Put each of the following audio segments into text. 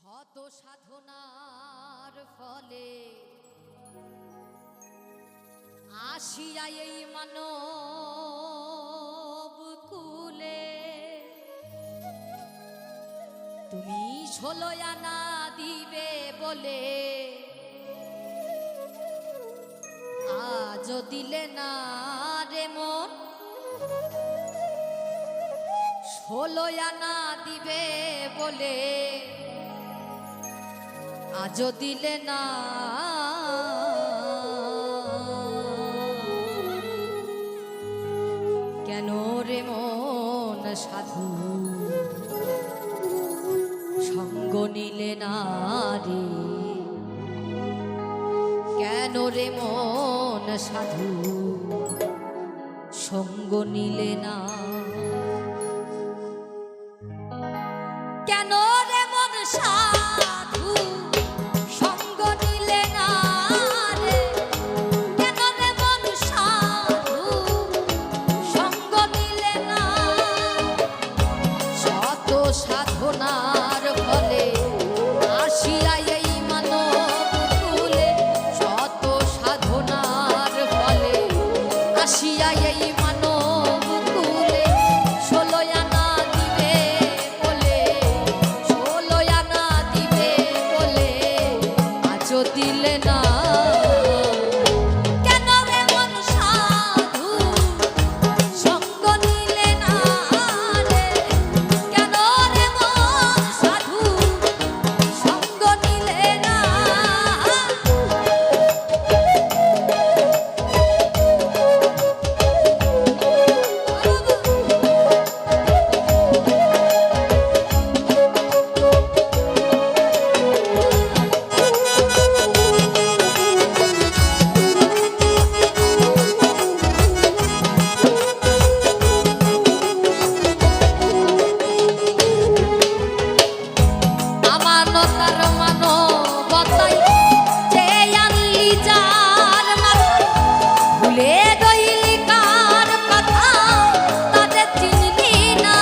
শত সাধনার ফলে আসিয়া এই মানব কুলে তুমি 16 আনা দিবে বলে আজ দিলে না রে মন 16 আনা দিবে বলে আজ দিলে না কেন রে মন সাধু সঙ্গ নিলে না রে কেন রে মন সাধু সঙ্গ নিলে না কেন রে মন সাধু সঙ্গ নিলে না রে কেন রে মন সাধু সঙ্গ নিলে না শত সাধনার ফলে আসিয়া এই মানব কুলে শত সাধনার ফলে আসিয়া এই মানব কুলে 16 আনা দিবে বলে 16 আনা দিবে বলে আজ দিলে না কেন রে মন সাধু সঙ্গ নিলে না রে কেন রে মন সাধু সঙ্গ নিলে না আমানতার মানবতাই যে আনলি যার মাথায় ভুলে রইলি কার কথা তাদের চিনলি না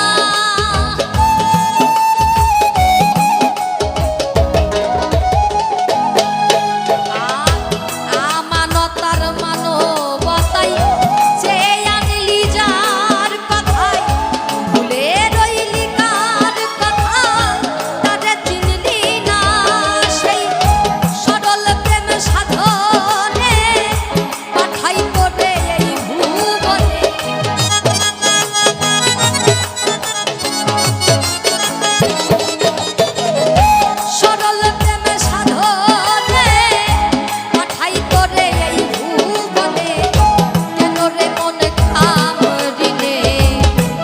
আমানতার মানবতাই যে আনলি যার কথায় ভুলে রইলি কার কথা তাদের চিনলি না সেই সরল প্রেম সাধনে পাঠাই করে এই ভুবনে সরল প্রেম সাধনে পাঠাই করে এই ভুবনে কেন রে মন কামড়িনে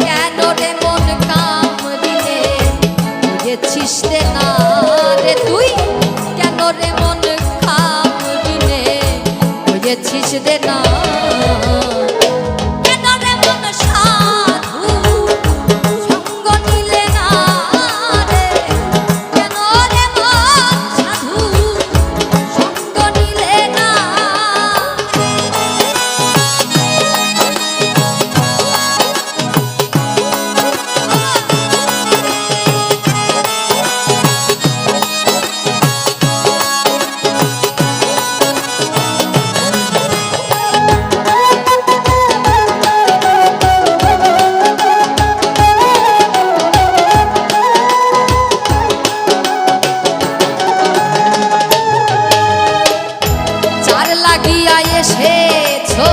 কেন রে মন কামড়িনে বুঝেছিস রে না রে তুই কেন রে মন কামড়িনে বুঝেছিস রে না কেন রে মন সাধু সঙ্গ নিলে না রে কেন রে মন সাধু সঙ্গ নিলে না যার লাগিয়া এসেছো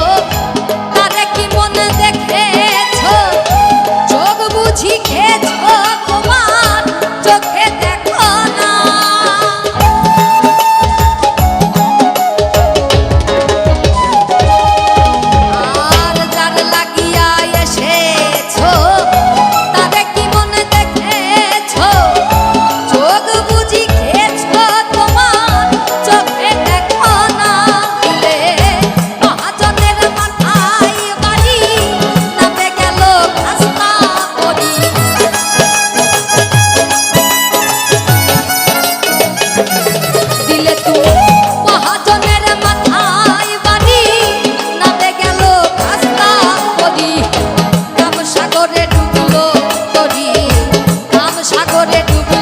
তারে কি মন দেখেছো চোখ বুঝি খেয়েছো তোমার চোখে দেখো না আর যার লাগিয়া এসেছো তারে কি মন দেখেছো চোখ বুঝি খেয়েছো তোমার চোখে দেখো না দিলে মহাজনের মাথায় বাড়ি নামে গেল খাস্তা করি দিলে তুমি মহাজনের মাথায় বাড়ি নামে গেল খাস্তা করি কাম সাগরে ডুবলো তরি কাম সাগরে ডুবলো